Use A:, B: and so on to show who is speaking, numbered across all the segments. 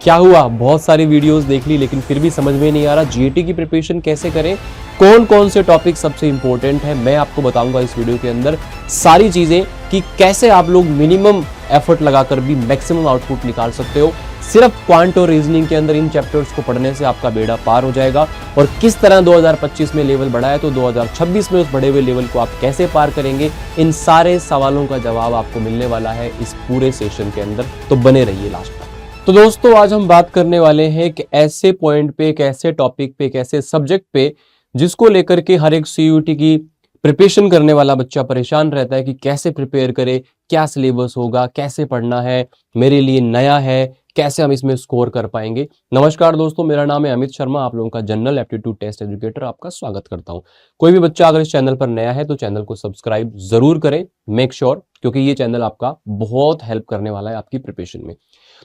A: क्या हुआ, बहुत सारी वीडियोस देख ली लेकिन फिर भी समझ में नहीं आ रहा जीएटी की प्रिपरेशन कैसे करें, कौन कौन से टॉपिक सबसे इंपॉर्टेंट है, मैं आपको बताऊंगा इस वीडियो के अंदर सारी चीजें कि कैसे आप लोग मिनिमम एफर्ट लगाकर भी मैक्सिमम आउटपुट निकाल सकते हो। सिर्फ क्वांट और रीजनिंग के अंदर इन चैप्टर्स को पढ़ने से आपका बेड़ा पार हो जाएगा। और किस तरह 2025 में लेवल बढ़ा है तो 2026 में उस बढ़े हुए लेवल को आप कैसे पार करेंगे, इन सारे सवालों का जवाब आपको मिलने वाला है इस पूरे सेशन के अंदर, तो बने रहिए लास्ट तक। तो दोस्तों आज हम बात करने वाले हैं एक ऐसे पॉइंट पे, एक ऐसे टॉपिक पे, एक ऐसे सब्जेक्ट पे जिसको लेकर के हर एक सीयूटी की प्रिपरेशन करने वाला बच्चा परेशान रहता है कि कैसे प्रिपेयर करे, क्या सिलेबस होगा, कैसे पढ़ना है, मेरे लिए नया है, कैसे हम इसमें स्कोर कर पाएंगे। नमस्कार दोस्तों, मेरा नाम है अमित शर्मा, आप लोगों का जनरल एप्टीट्यूड टेस्ट एजुकेटर आपका स्वागत करता हूं। कोई भी बच्चा अगर इस चैनल पर नया है तो चैनल को सब्सक्राइब जरूर करें, मेक श्योर, क्योंकि ये चैनल आपका बहुत हेल्प करने वाला है आपकी प्रिपरेशन में।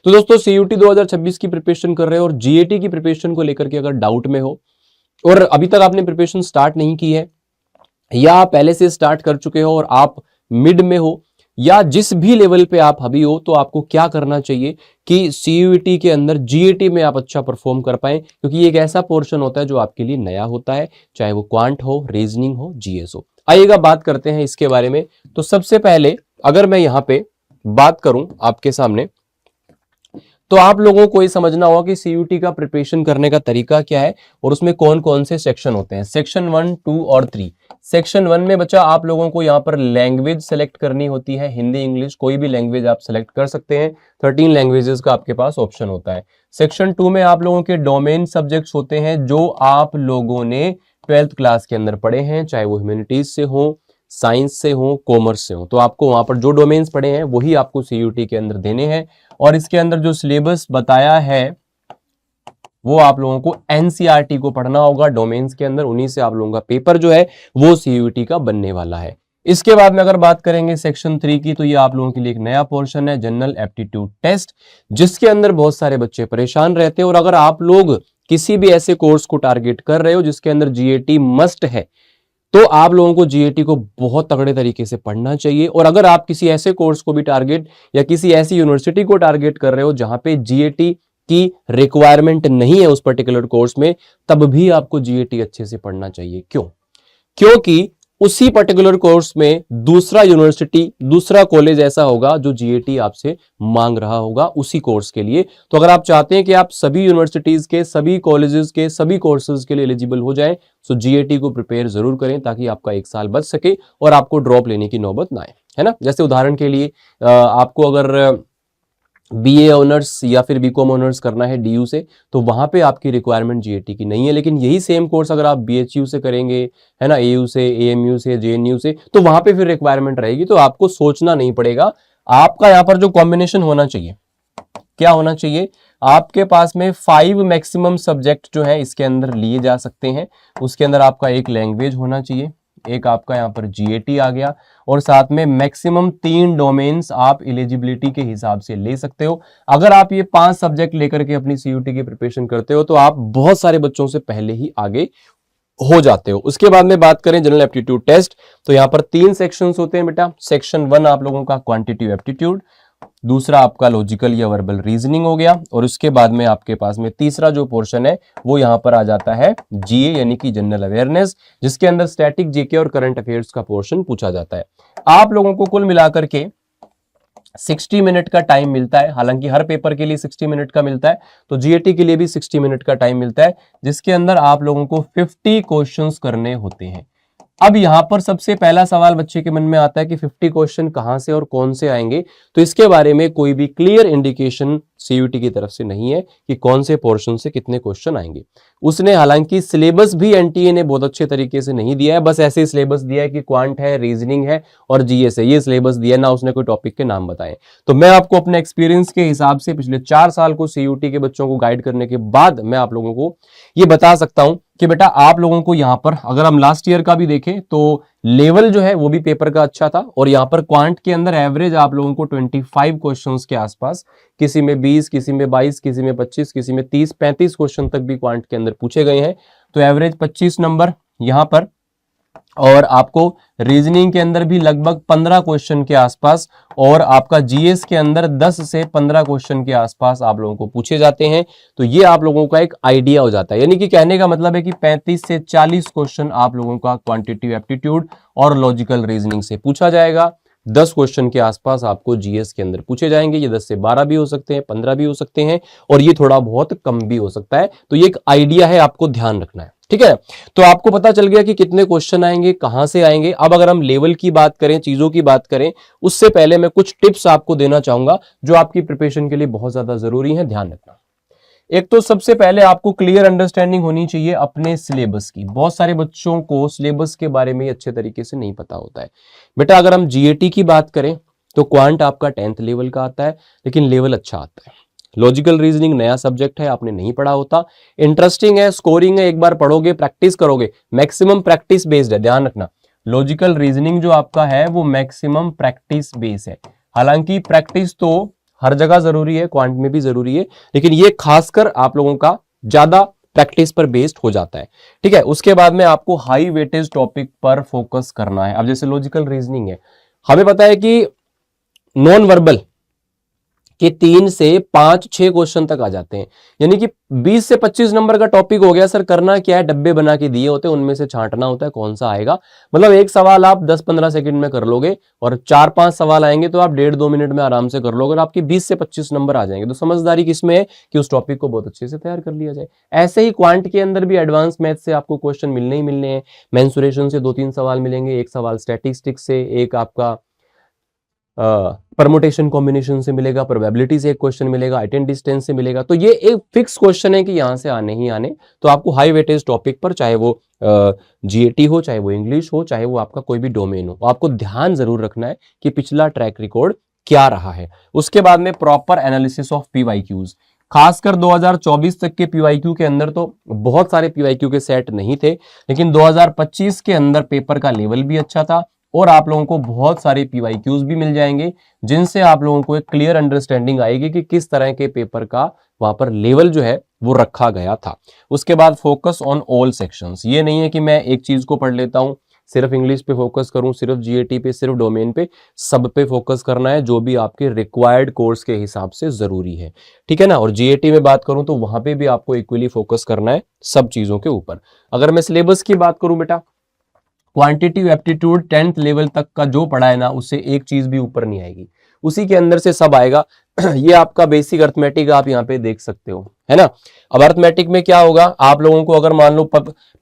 A: तो दोस्तों सीयूटी 2026 की प्रिपरेशन कर रहे हो और जीएटी की प्रिपरेशन को लेकर के अगर डाउट में हो और अभी तक आपने प्रिपरेशन स्टार्ट नहीं की है, या आप पहले से स्टार्ट कर चुके हो और आप मिड में हो, या जिस भी लेवल पे आप अभी हो, तो आपको क्या करना चाहिए कि सीयूटी के अंदर जीएटी में आप अच्छा परफॉर्म कर पाए, क्योंकि ये एक ऐसा पोर्शन होता है जो आपके लिए नया होता है, चाहे वो क्वांट हो, रीजनिंग हो, जीएस हो। आइएगा बात करते हैं इसके बारे में। तो सबसे पहले अगर मैं यहाँ पे बात करूं आपके सामने, तो आप लोगों को ये समझना होगा कि सीयूटी का प्रिपरेशन करने का तरीका क्या है और उसमें कौन कौन से सेक्शन होते हैं। सेक्शन 1, 2 और 3। सेक्शन 1 में बच्चा आप लोगों को यहाँ पर लैंग्वेज सेलेक्ट करनी होती है, हिंदी इंग्लिश कोई भी लैंग्वेज आप सेलेक्ट कर सकते हैं। 13 लैंग्वेजेस का आपके पास ऑप्शन होता है। सेक्शन 2 में आप लोगों के डोमेन सब्जेक्ट्स होते हैं जो आप लोगों ने 12th क्लास के अंदर पढ़े हैं, चाहे वो ह्यूमैनिटीज से हो, साइंस से हो, कॉमर्स से हो, तो आपको वहां पर जो डोमेन्स पढ़े हैं वही आपको सीयूटी के अंदर देने हैं। और इसके अंदर जो सिलेबस बताया है वो आप लोगों को एनसीईआरटी को पढ़ना होगा डोमेन्स के अंदर, उन्हीं से आप लोगों का पेपर जो है वो सीयूटी का बनने वाला है। इसके बाद में अगर बात करेंगे सेक्शन 3 की, तो ये आप लोगों के लिए एक नया पोर्शन है, जनरल एप्टीट्यूड टेस्ट, जिसके अंदर बहुत सारे बच्चे परेशान रहते हैं। और अगर आप लोग किसी भी ऐसे कोर्स को टारगेट कर रहे हो जिसके अंदर जीएटी मस्ट है, तो आप लोगों को जीएटी को बहुत तगड़े तरीके से पढ़ना चाहिए। और अगर आप किसी ऐसे कोर्स को भी टारगेट या किसी ऐसी यूनिवर्सिटी को टारगेट कर रहे हो जहां पे जीएटी की रिक्वायरमेंट नहीं है उस पर्टिकुलर कोर्स में, तब भी आपको जीएटी अच्छे से पढ़ना चाहिए। क्यों? क्योंकि उसी पर्टिकुलर कोर्स में दूसरा यूनिवर्सिटी, दूसरा कॉलेज ऐसा होगा जो जीएटी आपसे मांग रहा होगा उसी कोर्स के लिए। तो अगर आप चाहते हैं कि आप सभी यूनिवर्सिटीज के, सभी कॉलेजेस के, सभी कोर्सेज के लिए एलिजिबल हो जाएं, तो जीएटी को प्रिपेयर जरूर करें ताकि आपका एक साल बच सके और आपको ड्रॉप लेने की नौबत ना आए, है ना। जैसे उदाहरण के लिए आपको अगर बीए ऑनर्स या फिर बीकॉम ऑनर्स करना है डीयू से, तो वहां पे आपकी रिक्वायरमेंट जीएटी की नहीं है, लेकिन यही सेम कोर्स अगर आप बीएचयू से करेंगे, है ना, एयू से, एएमयू से, जेएनयू से, तो वहां पे फिर रिक्वायरमेंट रहेगी। तो आपको सोचना नहीं पड़ेगा। आपका यहाँ पर जो कॉम्बिनेशन होना चाहिए, क्या होना चाहिए, आपके पास में 5 मैक्सिमम सब्जेक्ट जो है इसके अंदर लिए जा सकते हैं। उसके अंदर आपका एक लैंग्वेज होना चाहिए, एक आपका यहाँ पर जीएटी आ गया, और साथ में मैक्सिमम 3 डोमेन्स आप एलिजिबिलिटी के हिसाब से ले सकते हो। अगर आप ये 5 सब्जेक्ट लेकर के अपनी सीयूटी की प्रिपरेशन करते हो तो आप बहुत सारे बच्चों से पहले ही आगे हो जाते हो। उसके बाद में बात करें जनरल एप्टीट्यूड टेस्ट, तो यहाँ पर 3 सेक्शंस होते हैं बेटा। सेक्शन 1 आप लोगों का क्वांटिटेटिव एप्टीट्यूड, दूसरा आपका लॉजिकल या वर्बल रीजनिंग हो गया, और उसके बाद में आपके पास में तीसरा जो पोर्शन है वो यहां पर आ जाता है जीए यानी कि जनरल अवेयरनेस, जिसके अंदर स्टैटिक, जीके और करंट अफेयर्स का पोर्शन पूछा जाता है। आप लोगों को कुल मिलाकर के 60 मिनट का टाइम मिलता है। हालांकि हर पेपर के लिए 60 मिनट का मिलता है, तो जीएटी के लिए भी 60 मिनट का टाइम मिलता है, जिसके अंदर आप लोगों को 50 क्वेश्चंस करने होते हैं। अब यहां पर सबसे पहला सवाल बच्चे के मन में आता है कि 50 क्वेश्चन कहां से और कौन से आएंगे, तो इसके बारे में कोई भी क्लियर इंडिकेशन सीयूटी की तरफ से नहीं है कि कौन से पोर्शन से कितने क्वेश्चन आएंगे। उसने हालांकि सिलेबस भी एनटीए ने बहुत अच्छे तरीके से नहीं दिया है, बस ऐसे ही सिलेबस दिया है कि क्वांट है, रीजनिंग है और जीएस है, ये सिलेबस दिया ना, उसने कोई टॉपिक के नाम बताए। तो मैं आपको अपने एक्सपीरियंस के हिसाब से पिछले 4 साल को सीयूटी के बच्चों को गाइड करने के बाद मैं आप लोगों को ये बता सकता हूं कि बेटा आप लोगों को यहां पर, अगर हम लास्ट ईयर का भी देखें तो लेवल जो है वो भी पेपर का अच्छा था, और यहां पर क्वांट के अंदर एवरेज आप लोगों को 25 क्वेश्चंस के आसपास, किसी में 20, किसी में 22, किसी में 25, किसी में 30, 35 क्वेश्चन तक भी क्वांट के अंदर पूछे गए हैं। तो एवरेज 25 नंबर यहां पर और आपको रीजनिंग के अंदर भी लगभग 15 क्वेश्चन के आसपास और आपका जीएस के अंदर 10 से 15 क्वेश्चन के आसपास आप लोगों को पूछे जाते हैं। तो ये आप लोगों का एक आइडिया हो जाता है, यानी कि कहने का मतलब है कि 35 से 40 क्वेश्चन आप लोगों का क्वांटिटेटिव एप्टीट्यूड और लॉजिकल रीजनिंग से पूछा जाएगा। 10 क्वेश्चन के आसपास आपको जीएस के अंदर पूछे जाएंगे। ये 10 से 12 भी हो सकते हैं, 15 भी हो सकते हैं और ये थोड़ा बहुत कम भी हो सकता है। तो ये एक आइडिया है, आपको ध्यान रखना है, ठीक है। तो आपको पता चल गया कि कितने क्वेश्चन आएंगे, कहां से आएंगे। अब अगर हम लेवल की बात करें, चीजों की बात करें, उससे पहले मैं कुछ टिप्स आपको देना चाहूंगा जो आपकी प्रिपरेशन के लिए बहुत ज्यादा जरूरी है, ध्यान रखना। एक तो सबसे पहले आपको क्लियर अंडरस्टैंडिंग होनी चाहिए अपने सिलेबस की। बहुत सारे बच्चों को सिलेबस के बारे में अच्छे तरीके से नहीं पता होता है। बेटा अगर हम जीएटी की बात करें तो क्वांट आपका 10th लेवल का आता है, लेकिन लेवल अच्छा आता है। लॉजिकल रीजनिंग नया सब्जेक्ट है, आपने नहीं पढ़ा होता, इंटरेस्टिंग है, स्कोरिंग है, एक बार पढ़ोगे, प्रैक्टिस करोगे, मैक्सिमम प्रैक्टिस बेस्ड है, ध्यान रखना। लॉजिकल रीजनिंग जो आपका है वो मैक्सिमम प्रैक्टिस बेस्ड है। हालांकि प्रैक्टिस तो हर जगह जरूरी है, क्वांट में भी जरूरी है, लेकिन ये खासकर आप लोगों का ज्यादा प्रैक्टिस पर बेस्ड हो जाता है, ठीक है। उसके बाद में आपको हाई वेटेज टॉपिक पर फोकस करना है। अब जैसे लॉजिकल रीजनिंग है, हमें पता है कि नॉन वर्बल कि 3 से 5-6 क्वेश्चन तक आ जाते हैं, यानी कि 20 से 25 नंबर का टॉपिक हो गया। सर करना क्या है, डब्बे बना के दिए होते हैं, उनमें से छांटना होता है कौन सा आएगा। मतलब एक सवाल आप 10-15 सेकंड में कर लोगे और 4-5 सवाल आएंगे तो आप 1.5-2 मिनट में आराम से कर लोगे और आपके 20 से 25 नंबर आ जाएंगे। तो समझदारी किसमें है कि उस टॉपिक को बहुत अच्छे से तैयार कर लिया जाए। ऐसे ही क्वांट के अंदर भी एडवांस मैथ से आपको क्वेश्चन मिलने ही मिलने हैं। मेंसुरेशन से 2-3 सवाल मिलेंगे, एक सवाल स्टैटिस्टिक्स से, एक आपका परमुटेशन कॉम्बिनेशन से मिलेगा, प्रोबेबिलिटी से एक क्वेश्चन मिलेगा, अटेंड डिस्टेंस से मिलेगा। तो ये एक फिक्स क्वेश्चन है कि यहां से आने ही आने। तो आपको हाई वेटेज टॉपिक पर, चाहे वो जीएटी हो, चाहे वो इंग्लिश हो, चाहे वो आपका कोई भी डोमेन हो, आपको ध्यान जरूर रखना है कि पिछला ट्रैक रिकॉर्ड क्या रहा है। उसके बाद में प्रॉपर एनालिसिस ऑफ पीवाईक्यूज, खासकर 2024 तक के पीवाईक्यू के अंदर तो बहुत सारे पीवाईक्यू के सेट नहीं थे, लेकिन 2025 के अंदर पेपर का लेवल भी अच्छा था और आप लोगों को बहुत सारे पीवाईक्यूज भी मिल जाएंगे, जिनसे आप लोगों को एक क्लियर अंडरस्टैंडिंग आएगी कि किस तरह के पेपर का वहां पर लेवल जो है वो रखा गया था। उसके बाद फोकस ऑन ऑल सेक्शंस, ये नहीं है कि मैं एक चीज को पढ़ लेता हूं, सिर्फ इंग्लिश पे फोकस करूं, सिर्फ जीएटी पे, सिर्फ डोमेन पे, सब पे फोकस करना है जो भी आपके रिक्वायर्ड कोर्स के हिसाब से जरूरी है, ठीक है ना। और जीएटी में बात करूं तो वहां पे भी आपको इक्वली फोकस करना है सब चीजों के ऊपर। अगर मैं सिलेबस की बात करूं बेटा, क्वांटिटेटिव एप्टीट्यूड 10th लेवल तक का जो पढ़ा है ना, उससे एक चीज भी ऊपर नहीं आएगी, उसी के अंदर से सब आएगा। ये आपका बेसिक अर्थमेटिक आप यहाँ पे देख सकते हो, है ना। अब अर्थमेटिक में क्या होगा, आप लोगों को अगर मान लो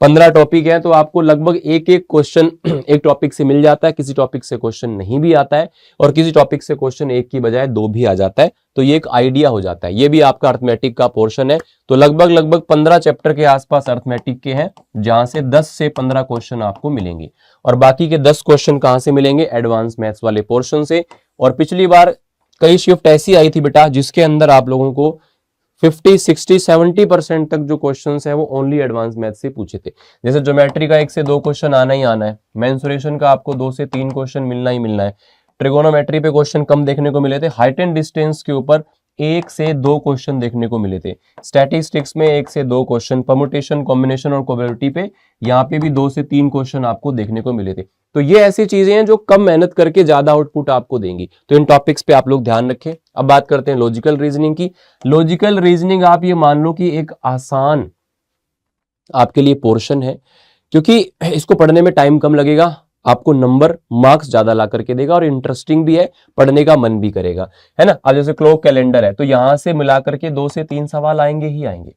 A: 15 टॉपिक है तो आपको लगभग एक एक क्वेश्चन एक टॉपिक से मिल जाता है, किसी टॉपिक से क्वेश्चन नहीं भी आता है और किसी टॉपिक से क्वेश्चन एक की बजाय 2 भी आ जाता है। तो ये एक आइडिया हो जाता है, ये भी आपका अर्थमेटिक का पोर्शन है। तो लगभग 15 चैप्टर के आसपास अर्थमेटिक के हैं, जहां से 10 से 15 क्वेश्चन आपको मिलेंगे और बाकी के 10 क्वेश्चन कहां से मिलेंगे, एडवांस मैथ्स वाले पोर्शन से। और पिछली बार कई शिफ्ट ऐसी आई थी बेटा जिसके अंदर आप लोगों को 50, 60, 70% तक जो क्वेश्चंस है वो ओनली एडवांस मैथ से पूछे थे। जैसे ज्योमेट्री का 1 से 2 क्वेश्चन आना ही आना है, मेंसुरेशन का आपको 2 से 3 क्वेश्चन मिलना ही मिलना है, ट्रिगोनोमेट्री पे क्वेश्चन कम देखने को मिले थे, हाइट एंड डिस्टेंस के ऊपर 1 से 2 क्वेश्चन देखने को मिले थे, स्टैटिस्टिक्स में 1 से 2 क्वेश्चन, परम्यूटेशन कॉम्बिनेशन और प्रोबेबिलिटी पे यहाँ पे भी 2 से 3 क्वेश्चन आपको देखने को मिले थे। तो ये ऐसी चीजें हैं जो कम मेहनत करके ज्यादा आउटपुट आपको देंगी, तो इन टॉपिक्स पे आप लोग ध्यान रखें। अब बात करते हैं लॉजिकल रीजनिंग की। लॉजिकल रीजनिंग आप ये मान लो कि एक आसान आपके लिए पोर्शन है, क्योंकि इसको पढ़ने में टाइम कम लगेगा, आपको नंबर मार्क्स ज्यादा ला करके देगा और इंटरेस्टिंग भी है, पढ़ने का मन भी करेगा, है ना। अब जैसे क्लॉक कैलेंडर है तो यहां से मिला करके 2 से 3 सवाल आएंगे ही आएंगे।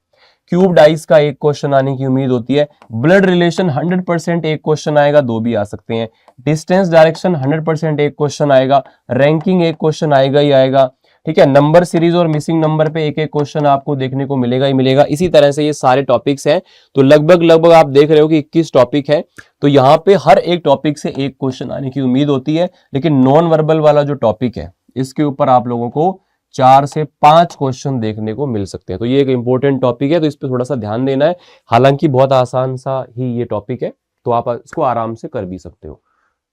A: क्यूब डाइस का 1 क्वेश्चन आने की उम्मीद होती है। ब्लड रिलेशन 100% 1 क्वेश्चन आएगा, 2 भी आ सकते हैं। डिस्टेंस डायरेक्शन 100% 1 क्वेश्चन आएगा। रैंकिंग 1 क्वेश्चन आएगा ही आएगा, ठीक है। नंबर सीरीज और मिसिंग नंबर पे 1-1 क्वेश्चन आपको देखने को मिलेगा ही मिलेगा। इसी तरह से ये सारे टॉपिक्स हैं, तो लगभग आप देख रहे हो कि 21 टॉपिक है, तो यहाँ पे हर एक टॉपिक से 1 क्वेश्चन आने की उम्मीद होती है। लेकिन नॉन वर्बल वाला जो टॉपिक है इसके ऊपर आप लोगों को 4 से 5 क्वेश्चन देखने को मिल सकते हैं। तो ये एक इंपॉर्टेंट टॉपिक है, तो इस पर थोड़ा सा ध्यान देना है। हालांकि बहुत आसान सा ही ये टॉपिक है, तो आप इसको आराम से कर भी सकते हो,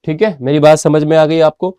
A: ठीक है। मेरी बात समझ में आ गई आपको।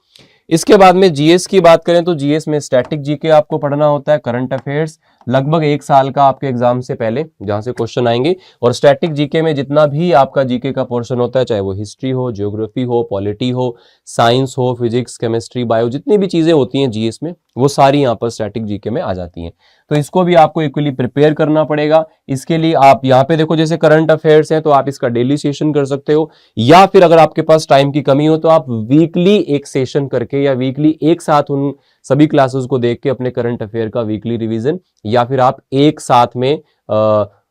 A: इसके बाद में जीएस की बात करें तो जीएस में स्टैटिक जीके आपको पढ़ना होता है, करंट अफेयर्स, लगभग 1 साल का आपके एग्जाम से पहले जहां से क्वेश्चन आएंगे। और स्टैटिक जीके में जितना भी आपका जीके का पोर्शन होता है, चाहे वो हिस्ट्री हो, ज्योग्राफी हो, पॉलिटी हो, साइंस हो, फिजिक्स, केमिस्ट्री, बायो, जितनी भी चीजें होती हैं जीएस में, वो सारी यहाँ पर स्टैटिक जीके में आ जाती हैं। तो इसको भी आपको इक्वली प्रिपेयर करना पड़ेगा। इसके लिए आप यहाँ पे देखो, जैसे करंट अफेयर्स हैं तो आप इसका डेली सेशन कर सकते हो, या फिर अगर आपके पास टाइम की कमी हो तो आप वीकली एक सेशन करके या वीकली एक साथ उन सभी क्लासेस को देख के अपने करंट अफेयर का वीकली रिवीजन, या फिर आप एक साथ में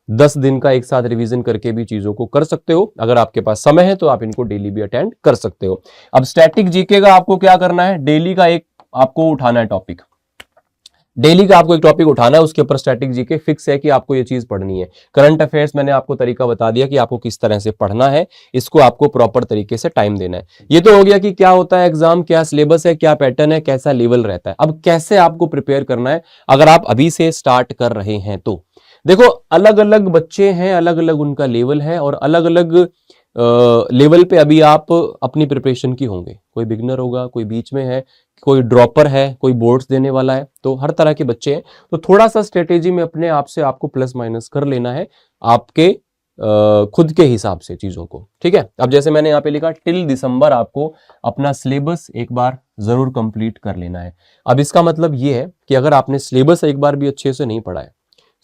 A: 10 दिन का एक साथ रिवीजन करके भी चीजों को कर सकते हो। अगर आपके पास समय है तो आप इनको डेली भी अटेंड कर सकते हो। अब स्टैटिक जीके का आपको क्या करना है, डेली का एक आपको उठाना है टॉपिक, डेली का आपको एक टॉपिक उठाना है, उसके ऊपर स्टैटिक जीके फिक्स है कि आपको ये चीज पढ़नी है। करंट अफेयर्स मैंने आपको तरीका बता दिया कि आपको किस तरह से पढ़ना है, इसको आपको प्रॉपर तरीके से टाइम देना है। ये तो हो गया कि क्या होता है एग्जाम, क्या सिलेबस है, क्या पैटर्न है, कैसा लेवल रहता है। अब कैसे आपको प्रिपेयर करना है अगर आप अभी से स्टार्ट कर रहे हैं तो देखो, अलग अलग बच्चे हैं, अलग अलग उनका लेवल है, और अलग अलग लेवल पे अभी आप अपनी प्रिपरेशन की होंगे। कोई बिगनर होगा, कोई बीच में है, कोई ड्रॉपर है, कोई बोर्ड्स देने वाला है, तो हर तरह के बच्चे हैं। तो थोड़ा सा स्ट्रेटेजी में अपने आप से आपको प्लस माइनस कर लेना है आपके खुद के हिसाब से चीजों को, ठीक है। अब जैसे मैंने यहाँ पे लिखा टिल दिसंबर आपको अपना सिलेबस एक बार जरूर कंप्लीट कर लेना है। अब इसका मतलब ये है कि अगर आपने सिलेबस एक बार भी अच्छे से नहीं पढ़ा है,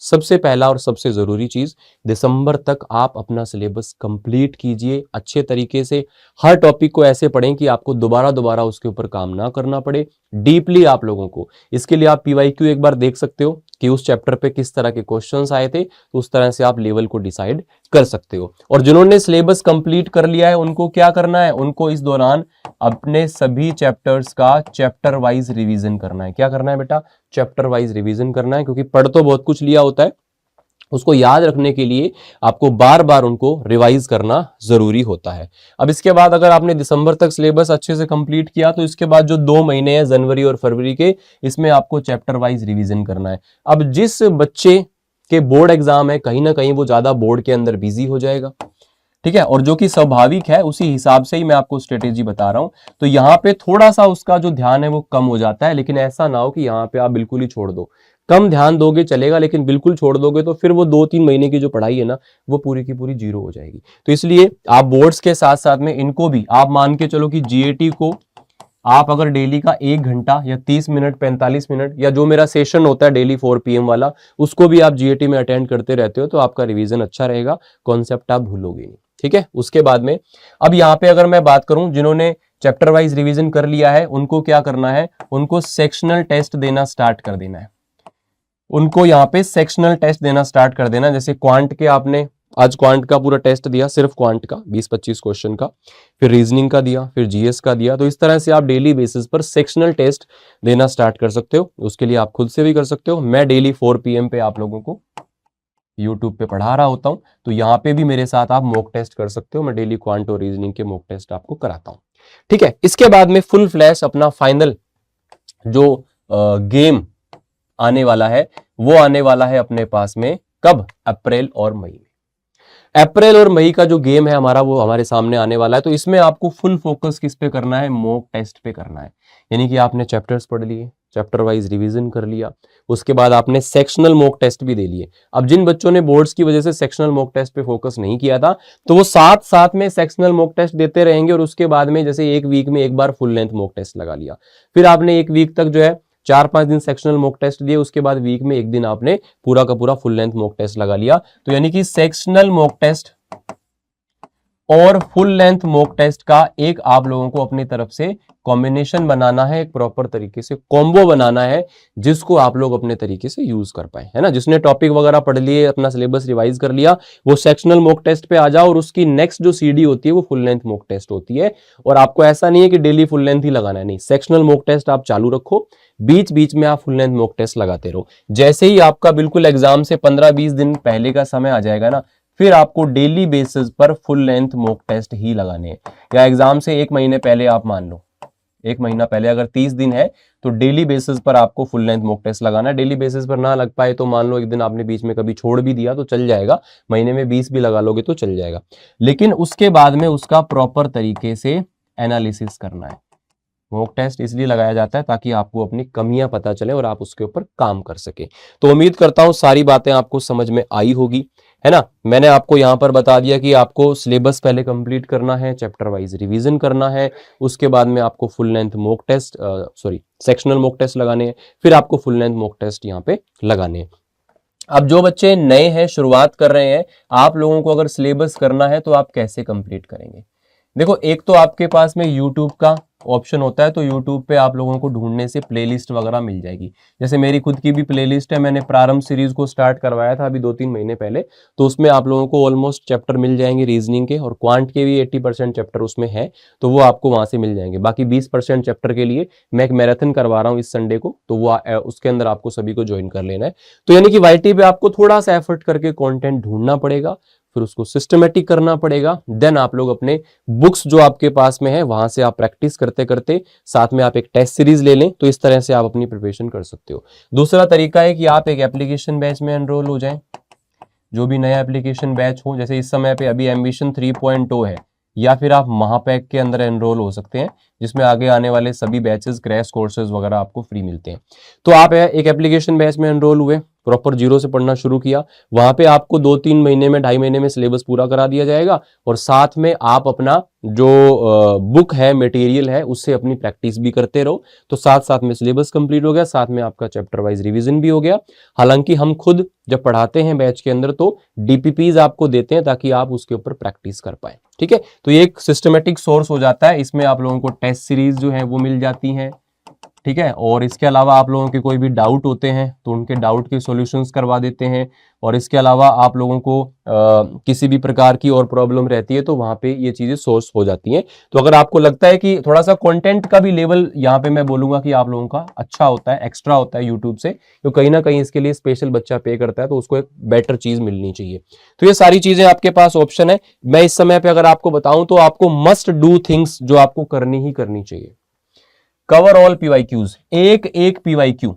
A: सबसे पहला और सबसे जरूरी चीज, दिसंबर तक आप अपना सिलेबस कंप्लीट कीजिए अच्छे तरीके से। हर टॉपिक को ऐसे पढ़ें कि आपको दोबारा दोबारा उसके ऊपर काम ना करना पड़े, डीपली आप लोगों को। इसके लिए आप पीवाईक्यू एक बार देख सकते हो कि उस चैप्टर पे किस तरह के क्वेश्चंस आए थे, तो उस तरह से आप लेवल को डिसाइड कर सकते हो। और जिन्होंने सिलेबस कंप्लीट कर लिया है उनको क्या करना है, उनको इस दौरान अपने सभी चैप्टर्स का चैप्टर वाइज रिवीजन करना है। क्या करना है बेटा, चैप्टर वाइज रिवीजन करना है, क्योंकि पढ़ तो बहुत कुछ लिया होता है, उसको याद रखने के लिए आपको बार बार उनको रिवाइज करना जरूरी होता है। अब इसके बाद अगर आपने दिसंबर तक सिलेबस अच्छे से कंप्लीट किया तो इसके बाद जो 2 महीने हैं जनवरी और फरवरी के, इसमें आपको चैप्टर वाइज रिवीजन करना है। अब जिस बच्चे के बोर्ड एग्जाम है, कहीं ना कहीं वो ज्यादा बोर्ड के अंदर बिजी हो जाएगा, ठीक है, और जो कि स्वाभाविक है, उसी हिसाब से ही मैं आपको स्ट्रेटेजी बता रहा हूं। तो यहाँ पे थोड़ा सा उसका जो ध्यान है वो कम हो जाता है, लेकिन ऐसा ना हो कि यहाँ पे आप बिल्कुल ही छोड़ दो। कम ध्यान दोगे चलेगा, लेकिन बिल्कुल छोड़ दोगे तो फिर वो 2-3 महीने की जो पढ़ाई है ना, वो पूरी की पूरी जीरो हो जाएगी। तो इसलिए आप बोर्ड्स के साथ साथ में इनको भी आप मान के चलो कि जीएटी को आप अगर डेली का 1 घंटा या 30 मिनट 45 मिनट, या जो मेरा सेशन होता है डेली 4 PM वाला, उसको भी आप जीएटी में अटेंड करते रहते हो तो आपका रिवीजन अच्छा रहेगा, कॉन्सेप्ट आप भूलोगे नहीं, ठीक है। उसके बाद में अब यहाँ पे अगर मैं बात करूं, जिन्होंने चैप्टर वाइज रिवीजन कर लिया है उनको क्या करना है, उनको सेक्शनल टेस्ट देना स्टार्ट कर देना है। उनको यहाँ पे सेक्शनल टेस्ट देना स्टार्ट कर देना। जैसे क्वांट के आपने आज क्वांट का पूरा टेस्ट दिया, सिर्फ क्वांट का 20-25 क्वेश्चन का, फिर रीजनिंग का दिया, फिर जीएस का दिया। तो इस तरह से आप डेली बेसिस पर सेक्शनल टेस्ट देना स्टार्ट कर सकते हो। उसके लिए आप खुद से भी कर सकते हो। मैं डेली 4 PM पे आप लोगों को यूट्यूब पे पढ़ा रहा होता हूँ, तो यहाँ पे भी मेरे साथ आप मॉक टेस्ट कर सकते हो। मैं डेली क्वांट और रीजनिंग के मॉक टेस्ट आपको कराता हूँ, ठीक है। इसके बाद में फुल फ्लैश अपना फाइनल जो गेम आने वाला है वो आने वाला है अपने पास में कब, अप्रैल और मई में। अप्रैल और मई का जो गेम है हमारा वो हमारे सामने आने वाला है। तो इसमें आपको फुल फोकस किस पे करना है, मॉक टेस्ट पे करना है। यानी कि आपने चैप्टर्स पढ़ लिए, चैप्टर वाइज रिवीजन कर लिया, उसके बाद आपने सेक्शनल मॉक टेस्ट भी दे लिए। अब जिन बच्चों ने बोर्ड्स की वजह से सेक्शनल मॉक टेस्ट पे फोकस नहीं किया था, तो वो साथ साथ में सेक्शनल मॉक टेस्ट देते रहेंगे, और उसके बाद में जैसे एक वीक में एक बार फुल लेंथ मॉक टेस्ट लगा लिया, फिर आपने एक वीक तक जो है 4-5 दिन सेक्शनल मॉक टेस्ट दिए, उसके बाद वीक में एक दिन आपने पूरा का पूरा फुल लेंथ मॉक टेस्ट लगा लिया। तो यानी कि सेक्शनल मॉक टेस्ट और फुल लेंथ मॉक टेस्ट का एक आप लोगों को अपनी तरफ से कॉम्बिनेशन बनाना है, एक प्रॉपर तरीके से कॉम्बो बनाना है, जिसको आप लोग अपने तरीके से यूज कर पाए, है ना। जिसने टॉपिक वगैरह पढ़ लिए, अपना सिलेबस रिवाइज कर लिया, वो सेक्शनल मॉक टेस्ट पे आ जाओ, और उसकी नेक्स्ट जो सीडी होती है वो फुल लेंथ मॉक टेस्ट होती है। और आपको ऐसा नहीं है कि डेली फुल लेंथ ही लगाना है, नहीं, सेक्शनल मॉक टेस्ट आप चालू रखो, बीच बीच में आप फुल लेंथ मॉक टेस्ट लगाते रहो। जैसे ही आपका बिल्कुल एग्जाम से 15-20 दिन पहले का समय आ जाएगा ना, फिर आपको डेली बेसिस पर फुल लेंथ मॉक टेस्ट ही लगाने हैं। या एग्जाम से 1 महीने पहले आप मान लो, 1 महीना पहले अगर 30 दिन है तो डेली बेसिस पर आपको फुल लेंथ मॉक टेस्ट लगाना है। डेली बेसिस पर ना लग पाए तो मान लो एक दिन आपने बीच में कभी छोड़ भी दिया तो चल जाएगा, महीने में 20 भी लगा लोगे तो चल जाएगा। लेकिन उसके बाद में उसका प्रॉपर तरीके से एनालिसिस करना है, मॉक टेस्ट इसलिए लगाया जाता है ताकि आपको अपनी कमियां पता चले और आप उसके ऊपर काम कर सके। तो उम्मीद करता हूं सारी बातें आपको समझ में आई होगी, है ना। मैंने आपको यहां पर बता दिया कि आपको सिलेबस पहले कंप्लीट करना है, चैप्टर वाइज रिवीजन करना है, उसके बाद में आपको full length mock test sectional mock test लगाने हैं, फिर आपको फुल लेंथ मॉक टेस्ट यहाँ पे लगाने हैं। अब जो बच्चे नए हैं, शुरुआत कर रहे हैं, आप लोगों को अगर सिलेबस करना है तो आप कैसे कंप्लीट करेंगे? देखो, एक तो आपके पास में YouTube का ऑप्शन होता है, तो YouTube पे आप लोगों को ढूंढने से प्लेलिस्ट वगैरह मिल जाएगी। जैसे मेरी खुद की भी प्लेलिस्ट है, मैंने प्रारंभ सीरीज को स्टार्ट करवाया था अभी 2-3 महीने पहले, तो उसमें आप लोगों को ऑलमोस्ट चैप्टर मिल जाएंगे रीजनिंग के, और क्वांट के भी 80% चैप्टर उसमें है, तो वो आपको वहां से मिल जाएंगे। बाकी 20% चैप्टर के लिए मैं एक मैराथन करवा रहा हूँ इस संडे को, तो वो उसके अंदर आपको सभी को ज्वाइन कर लेना है। तो यानी कि YT पे आपको थोड़ा सा एफर्ट करके कॉन्टेंट ढूंढना पड़ेगा, फिर उसको सिस्टमेटिक करना पड़ेगा, देन आप लोग अपने बुक्स जो आपके पास में है वहां से आप प्रैक्टिस करते करते साथ में आप एक टेस्ट सीरीज ले लें, तो इस तरह से आप अपनी प्रिपरेशन कर सकते हो। दूसरा तरीका है कि आप एक एप्लीकेशन बैच में एनरोल हो जाएं, जो भी नया एप्लीकेशन बैच हो, जैसे इस समय पे अभी एम्बिशन 3.0 है, या फिर आप महापैक के अंदर एनरोल हो सकते हैं, जिसमें आगे आने वाले सभी बैचेस, क्रैश कोर्सेज वगैरह आपको फ्री मिलते हैं। तो आप एक एप्लीकेशन बैच में एनरोल हुए, प्रॉपर जीरो से पढ़ना शुरू किया, वहां पे आपको 2-3 महीने में, 2.5 महीने में सिलेबस पूरा करा दिया जाएगा, और साथ में आप अपना जो बुक है, मटेरियल है, उससे अपनी प्रैक्टिस भी करते रहो। तो साथ साथ में सिलेबस कंप्लीट हो गया, साथ में आपका चैप्टर वाइज रिवीजन भी हो गया। हालांकि हम खुद जब पढ़ाते हैं बैच के अंदर तो DPPs आपको देते हैं ताकि आप उसके ऊपर प्रैक्टिस कर पाए, ठीक है। तो ये एक सिस्टमेटिक सोर्स हो जाता है, इसमें आप लोगों को टेस्ट सीरीज जो है वो मिल जाती हैं, ठीक है। और इसके अलावा आप लोगों के कोई भी डाउट होते हैं तो उनके डाउट के सॉल्यूशंस करवा देते हैं, और इसके अलावा आप लोगों को किसी भी प्रकार की और प्रॉब्लम रहती है तो वहां पे ये चीजें सोर्स हो जाती हैं। तो अगर आपको लगता है कि थोड़ा सा कंटेंट का भी लेवल यहाँ पे मैं बोलूंगा कि आप लोगों का अच्छा होता है, एक्स्ट्रा होता है यूट्यूब से, तो कहीं ना कहीं इसके लिए स्पेशल बच्चा पे करता है, तो उसको एक बेटर चीज मिलनी चाहिए। तो ये सारी चीजें आपके पास ऑप्शन है। मैं इस समय पे अगर आपको बताऊं तो आपको मस्ट डू थिंग्स जो आपको करनी ही करनी चाहिए। कवर ऑल PYQs, एक PYQ।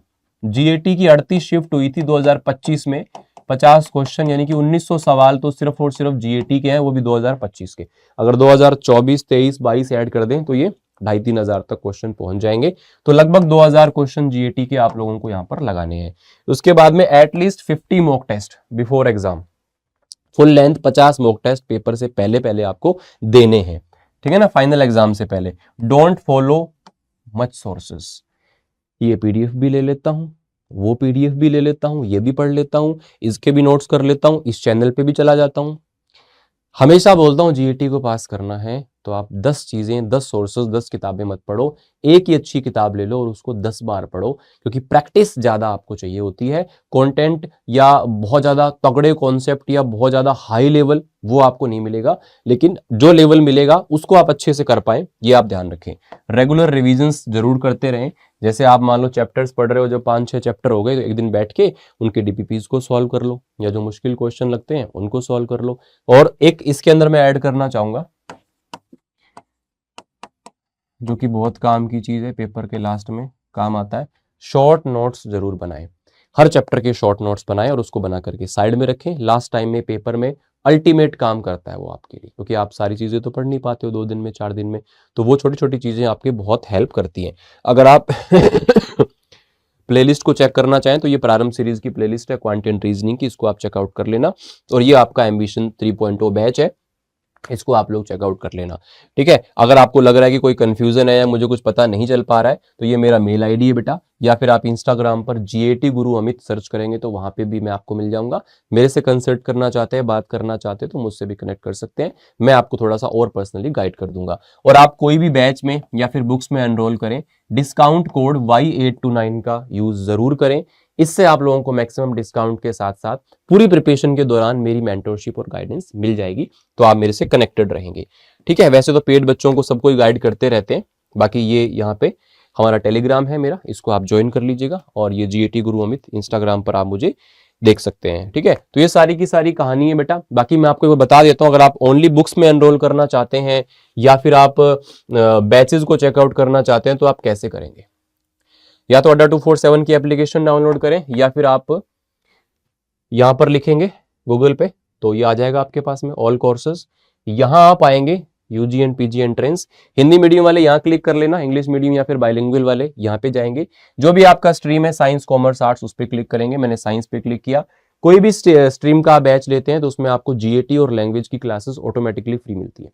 A: GAT की 38 शिफ्ट हुई थी 2025 में, 50 क्वेश्चन यानी कि 1900 सवाल तो सिर्फ और सिर्फ GAT के हैं, वो भी 2025 के। अगर 2024, 23, 22 ऐड कर दें तो ये 2500-3000 हजार तक क्वेश्चन पहुंच जाएंगे। तो लगभग 2000 क्वेश्चन GAT के आप लोगों को यहां पर लगाने हैं। उसके बाद में at least 50 mock test before exam, full length 50 mock test paper से पहले पहले आपको देने हैं, ठीक है ना, फाइनल एग्जाम से पहले। डोंट फॉलो मच सोर्सेस, ये PDF भी ले लेता हूं, वो PDF भी ले लेता हूं, ये भी पढ़ लेता हूं, इसके भी नोट्स कर लेता हूं, इस चैनल पे भी चला जाता हूं। हमेशा बोलता हूं GAT को पास करना है तो आप 10 चीजें, 10 सोर्सेज, 10 किताबें मत पढ़ो, एक ही अच्छी किताब ले लो और उसको 10 बार पढ़ो, क्योंकि प्रैक्टिस ज्यादा आपको चाहिए होती है। कंटेंट या बहुत ज्यादा तगड़े कॉन्सेप्ट या बहुत ज्यादा हाई लेवल वो आपको नहीं मिलेगा, लेकिन जो लेवल मिलेगा उसको आप अच्छे से कर पाए, ये आप ध्यान रखें। रेगुलर रिविजन्स जरूर करते रहें। जैसे आप मान लो चैप्टर्स पढ़ रहे हो, जो 5-6 चैप्टर हो गए, तो एक दिन बैठ के उनके DPPs को सॉल्व कर लो, या जो मुश्किल क्वेश्चन लगते हैं उनको सॉल्व कर लो। और एक इसके अंदर मैं ऐड करना चाहूंगा, जो कि बहुत काम की चीज है, पेपर के लास्ट में काम आता है, शॉर्ट नोट्स जरूर बनाएं। हर चैप्टर के शॉर्ट नोट्स बनाएं और उसको बना करके साइड में रखें। लास्ट टाइम में पेपर में अल्टीमेट काम करता है वो आपके लिए, क्योंकि आप सारी चीजें तो पढ़ नहीं पाते हो 2 दिन में, 4 दिन में, तो वो छोटी छोटी चीजें आपके बहुत हेल्प करती हैं। अगर आप प्लेलिस्ट को चेक करना चाहें तो ये प्रारंभ सीरीज की प्लेलिस्ट है क्वांट एंड रीजनिंग की, इसको आप चेकआउट कर लेना। और ये आपका एम्बिशन 3.0 बैच है, इसको आप लोग चेकआउट कर लेना, ठीक है। अगर आपको लग रहा है कि कोई कंफ्यूजन है या मुझे कुछ पता नहीं चल पा रहा है, तो ये मेरा मेल ID है बेटा, या फिर आप इंस्टाग्राम पर GAT गुरु अमित सर्च करेंगे तो वहां पे भी मैं आपको मिल जाऊंगा। मेरे से कंसल्ट करना चाहते हैं, बात करना चाहते हैं तो मुझसे भी कनेक्ट कर सकते हैं, मैं आपको थोड़ा सा और पर्सनली गाइड कर दूंगा। और आप कोई भी बैच में या फिर बुक्स में एनरोल करें, डिस्काउंट कोड Y829 का यूज जरूर करें। इससे आप लोगों को मैक्सिमम डिस्काउंट के साथ साथ पूरी प्रिपरेशन के दौरान मेरी मेंटरशिप और गाइडेंस मिल जाएगी, तो आप मेरे से कनेक्टेड रहेंगे, ठीक है। वैसे तो पेड बच्चों को सबको गाइड करते रहते हैं, बाकी ये यहाँ पे हमारा टेलीग्राम है मेरा, इसको आप ज्वाइन कर लीजिएगा, और ये GAT गुरु अमित इंस्टाग्राम पर आप मुझे देख सकते हैं, ठीक है। तो ये सारी की सारी कहानी है बेटा। बाकी मैं आपको बता देता हूं, अगर आप ओनली बुक्स में एनरोल करना चाहते हैं या फिर आप बैचेस को चेकआउट करना चाहते हैं तो आप कैसे करेंगे। या तो अड्डा 247 की एप्लीकेशन डाउनलोड करें, या फिर आप यहां पर लिखेंगे गूगल पे तो ये आ जाएगा आपके पास में ऑल कोर्सेज। यहां आप आएंगे, UG and PG entrance. Hindi medium वाले यहाँ क्लिक कर लेना, इंग्लिश मीडियम या फिर बाइलिंगुअल वाले यहाँ पे जाएंगे। जो भी आपका स्ट्रीम है साइंस कॉमर्स आर्ट्स उस पर क्लिक करेंगे। मैंने साइंस पे क्लिक किया। कोई भी स्ट्रीम का बैच लेते हैं तो उसमें आपको जीएटी और लैंग्वेज की क्लासेस ऑटोमेटिकली फ्री मिलती है।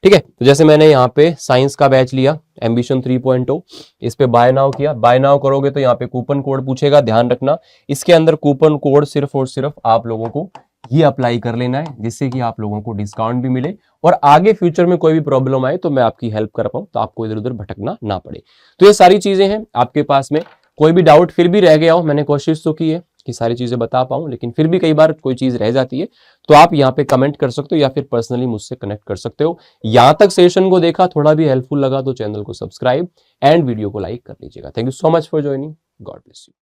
A: ठीक है, तो जैसे मैंने यहाँ पे साइंस का बैच लिया एम्बिशन 3.0, इस पे बाय नाउ किया। बाय नाउ करोगे तो यहाँ पे कूपन कोड पूछेगा, ध्यान रखना इसके अंदर कूपन कोड सिर्फ और सिर्फ आप लोगों को ये अप्लाई कर लेना है, जिससे कि आप लोगों को डिस्काउंट भी मिले और आगे फ्यूचर में कोई भी प्रॉब्लम आए तो मैं आपकी हेल्प कर पाऊं, तो आपको इधर उधर भटकना ना पड़े। तो ये सारी चीजें हैं आपके पास में। कोई भी डाउट फिर भी रह गया हो, मैंने कोशिश तो की है कि सारी चीजें बता पाऊं, लेकिन फिर भी कई बार कोई चीज रह जाती है तो आप यहाँ पे कमेंट कर सकते हो या फिर पर्सनली मुझसे कनेक्ट कर सकते हो। यहां तक सेशन को देखा, थोड़ा भी हेल्पफुल लगा तो चैनल को सब्सक्राइब एंड वीडियो को लाइक कर लीजिएगा। Thank you so much for joining. God bless you.